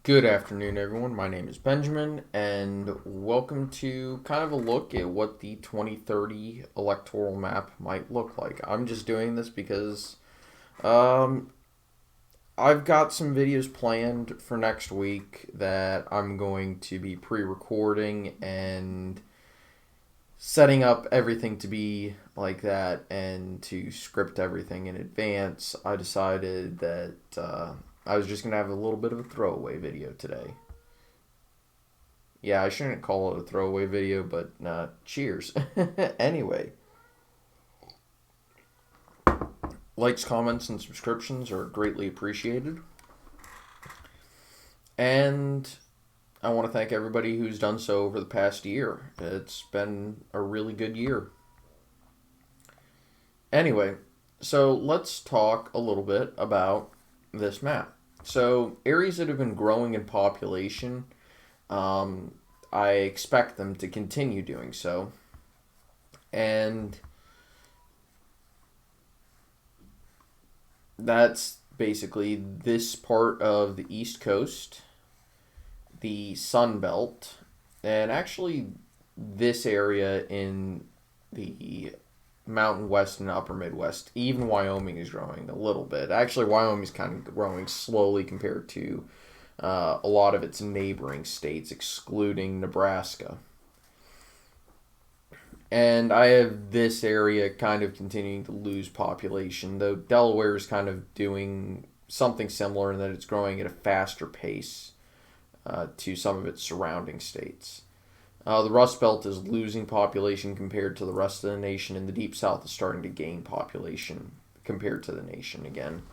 Good afternoon, everyone. My name is Benjamin, and welcome to kind of a look at what the 2030 electoral map might look like. I'm just doing this because um, I've got some videos planned for next week that I'm going to be pre recording and setting up everything to be like that and to script everything in advance. I decided that I was just going to have a little bit of a throwaway video today. Yeah, I shouldn't call it a throwaway video, but cheers. Anyway, likes, comments, and subscriptions are greatly appreciated. And I want to thank everybody who's done so over the past year. It's been a really good year. Anyway, so let's talk a little bit about this map. So, areas that have been growing in population, I expect them to continue doing so. And that's basically this part of the East Coast, the Sun Belt, and actually this area in the Mountain West and Upper Midwest. Even Wyoming is growing a little bit. Actually, Wyoming's kind of growing slowly compared to a lot of its neighboring states, excluding Nebraska. And I have this area kind of continuing to lose population, though Delaware is kind of doing something similar in that it's growing at a faster pace to some of its surrounding states. The Rust Belt is losing population compared to the rest of the nation, and the Deep South is starting to gain population compared to the nation again.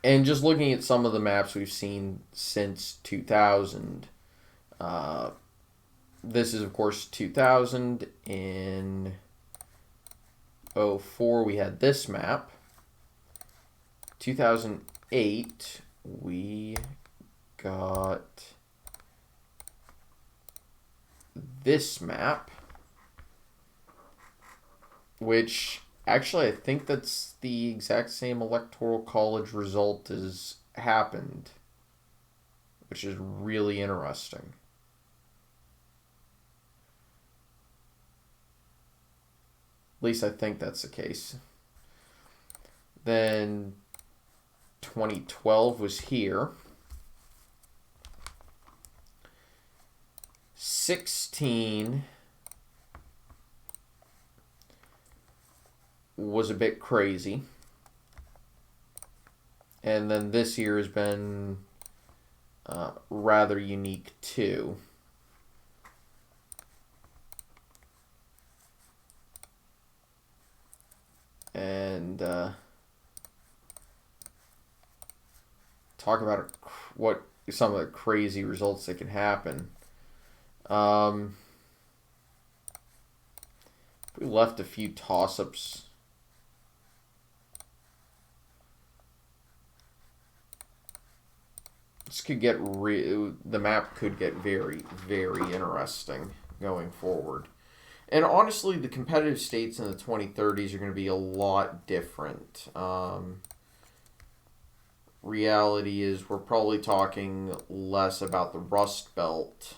And just looking at some of the maps we've seen since 2000, this is, of course, 2000. In 04, we had this map. 2008, we got this map, which actually I think that's the exact same Electoral College result as happened, which is really interesting. At least I think that's the case. Then 2012 was here. 16 was a bit crazy. And then this year has been rather unique too. And talk about what some of the crazy results that can happen. We left a few toss-ups. This could get the map could get very, very interesting going forward. And honestly, the competitive states in the 2030s are going to be a lot different. Reality is we're probably talking less about the Rust Belt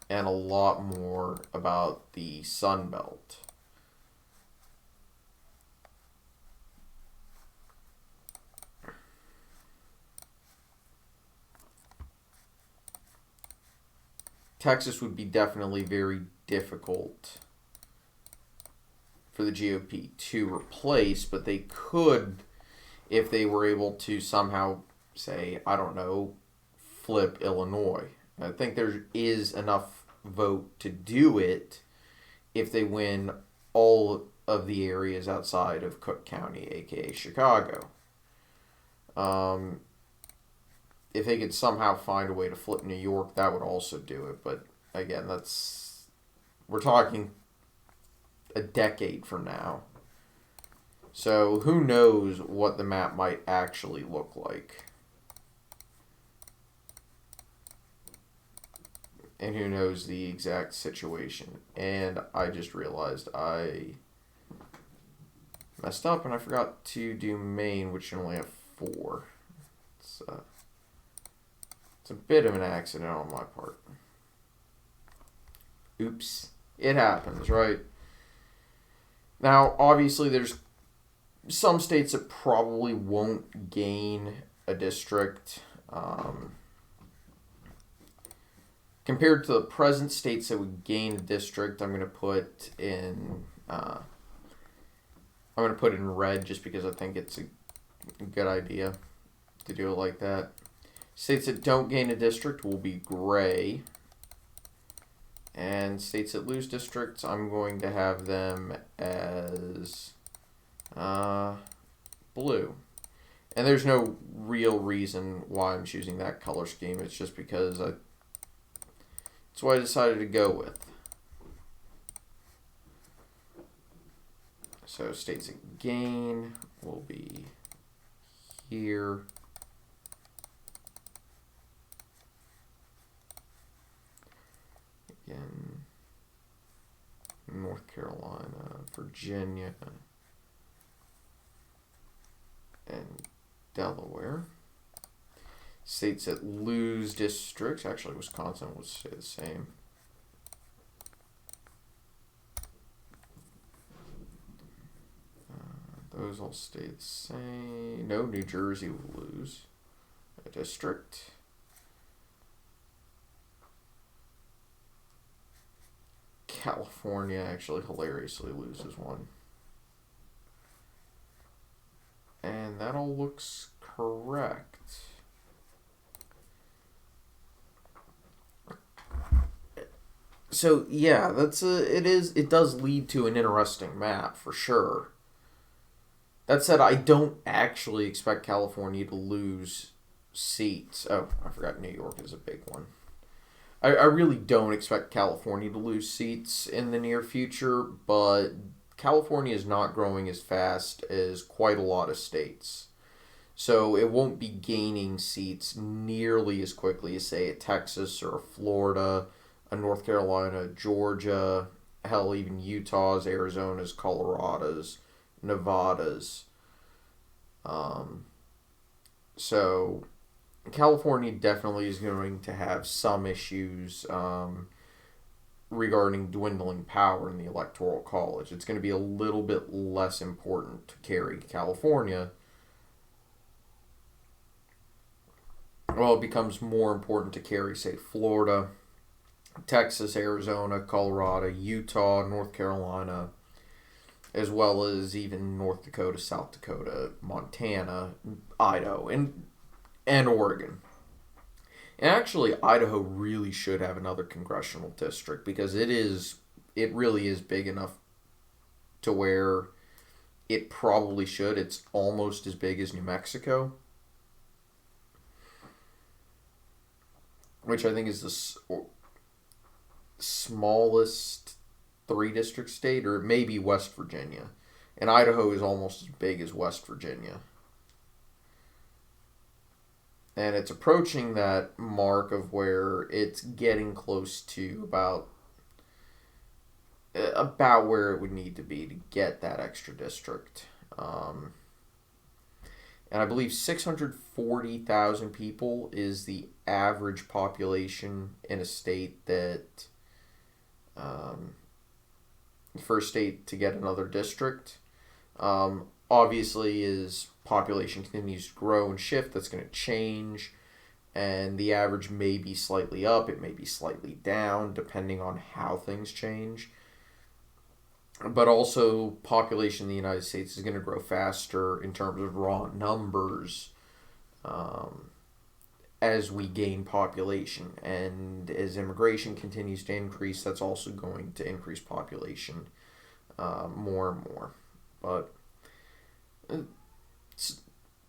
and a lot more about the Sun Belt. Texas would be definitely very difficult for the GOP to replace, but they could, if they were able to somehow say, I don't know, flip Illinois. I think there is enough vote to do it if they win all of the areas outside of Cook County, aka Chicago. If they could somehow find a way to flip New York, that would also do it. But again, we're talking a decade from now. So who knows what the map might actually look like. And who knows the exact situation. And I just realized I messed up and I forgot to do Maine, which should only have 4. It's It's a bit of an accident on my part. Oops. It happens, right? Now, obviously, there's some states that probably won't gain a district. Compared to the present states that would gain a district, I'm going to put in red just because I think it's a good idea to do it like that. States that don't gain a district will be gray. And states that lose districts, I'm going to have them as blue. And there's no real reason why I'm choosing that color scheme. It's just because it's what I decided to go with. So states that gain will be here. Again, North Carolina, Virginia, and Delaware. States that lose districts, actually Wisconsin would stay the same. Those all stay the same. No, New Jersey will lose a district. California actually hilariously loses one. And that all looks correct. So yeah, it does lead to an interesting map for sure. That said, I don't actually expect California to lose seats. Oh, I forgot New York is a big one. I really don't expect California to lose seats in the near future, but California is not growing as fast as quite a lot of states. So it won't be gaining seats nearly as quickly as, say, a Texas or a Florida, a North Carolina, Georgia, hell, even Utah's, Arizona's, Colorado's, Nevada's. So California definitely is going to have some issues regarding dwindling power in the Electoral College. It's going to be a little bit less important to carry California. Well, it becomes more important to carry, say, Florida, Texas, Arizona, Colorado, Utah, North Carolina, as well as even North Dakota, South Dakota, Montana, Idaho, and Oregon. And actually, Idaho really should have another congressional district because it really is big enough to where it probably should. It's almost as big as New Mexico, which I think is the smallest three-district state, or maybe West Virginia. And Idaho is almost as big as West Virginia. And it's approaching that mark of where it's getting close to about where it would need to be to get that extra district. And I believe 640,000 people is the average population in a state that first state to get another district. Obviously, as population continues to grow and shift, that's going to change, and the average may be slightly up, it may be slightly down, depending on how things change. But also, population in the United States is going to grow faster in terms of raw numbers as we gain population. And as immigration continues to increase, that's also going to increase population more and more. But it's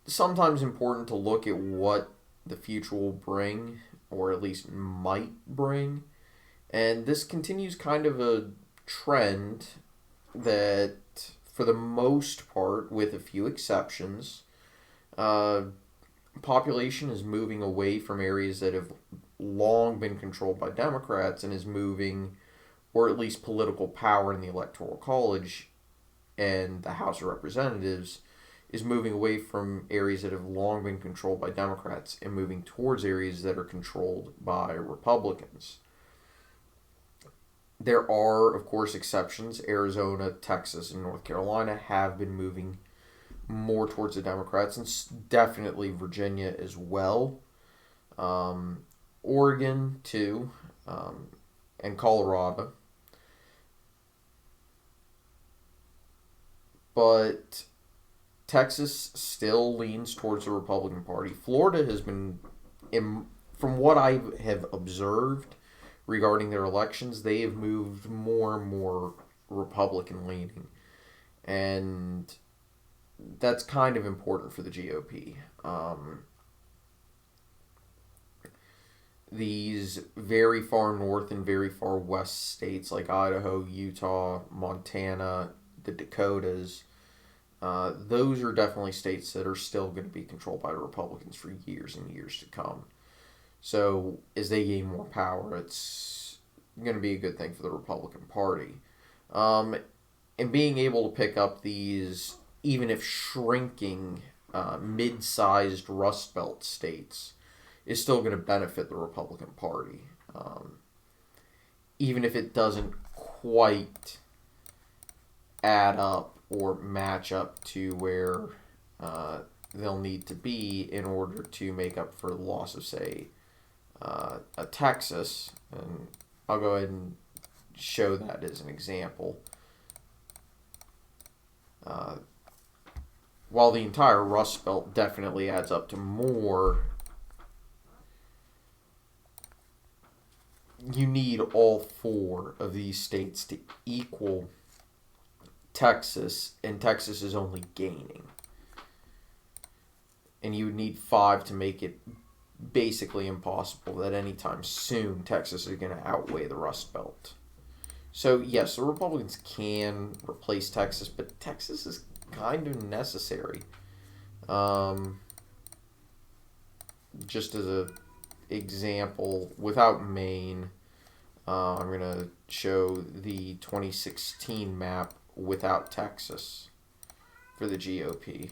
sometimes important to look at what the future will bring, or at least might bring. And this continues kind of a trend that, for the most part, with a few exceptions, population is moving away from areas that have long been controlled by Democrats and is moving, or at least political power in the Electoral College and the House of Representatives, is moving away from areas that have long been controlled by Democrats and moving towards areas that are controlled by Republicans. There are, of course, exceptions. Arizona, Texas, and North Carolina have been moving more towards the Democrats, and definitely Virginia as well. Oregon, too, and Colorado. But Texas still leans towards the Republican Party. Florida has been, from what I have observed regarding their elections, they have moved more and more Republican leaning. And that's kind of important for the GOP. These very far north and very far west states like Idaho, Utah, Montana, the Dakotas, those are definitely states that are still going to be controlled by the Republicans for years and years to come. So as they gain more power, it's going to be a good thing for the Republican Party. And being able to pick up these, even if shrinking, mid-sized Rust Belt states is still going to benefit the Republican Party. Even if it doesn't quite add up or match up to where they'll need to be in order to make up for the loss of, say, a Texas. And I'll go ahead and show that as an example. While the entire Rust Belt definitely adds up to more, you need all four of these states to equal Texas, and Texas is only gaining. And you would need 5 to make it basically impossible that anytime soon Texas is going to outweigh the Rust Belt. So, yes, the Republicans can replace Texas, but Texas is kind of necessary. Just as an example, without Maine, I'm going to show the 2016 map without Texas for the GOP.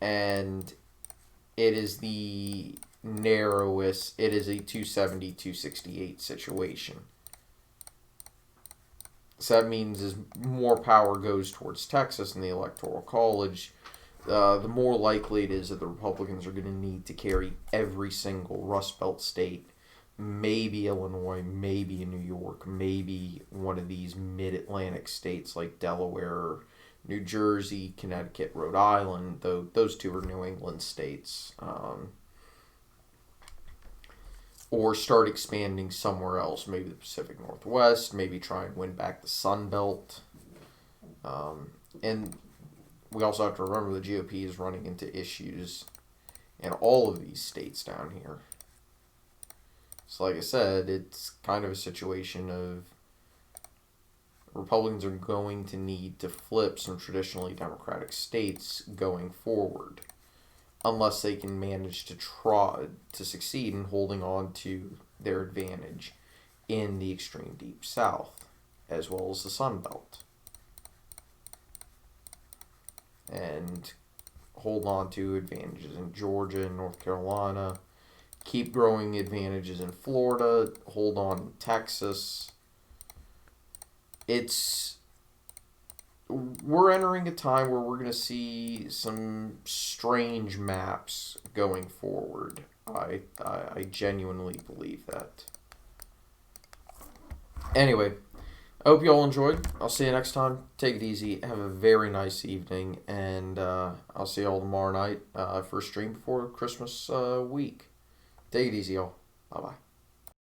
And it is the narrowest, it is a 270-268 situation. So that means as more power goes towards Texas in the Electoral College, the more likely it is that the Republicans are going to need to carry every single Rust Belt state, maybe Illinois, maybe New York, maybe one of these mid-Atlantic states like Delaware, New Jersey, Connecticut, Rhode Island, though those two are New England states. Or start expanding somewhere else, maybe the Pacific Northwest, maybe try and win back the Sun Belt. And we also have to remember the GOP is running into issues in all of these states down here. So like I said, it's kind of a situation of Republicans are going to need to flip some traditionally Democratic states going forward, unless they can manage to try to succeed in holding on to their advantage in the extreme deep South, as well as the Sun Belt. And hold on to advantages in Georgia and North Carolina, keep growing advantages in Florida, hold on in Texas. We're entering a time where we're going to see some strange maps going forward. I genuinely believe that. Anyway, I hope you all enjoyed. I'll see you next time. Take it easy. Have a very nice evening. And I'll see you all tomorrow night for a stream before Christmas week. Take it easy, y'all. Bye-bye.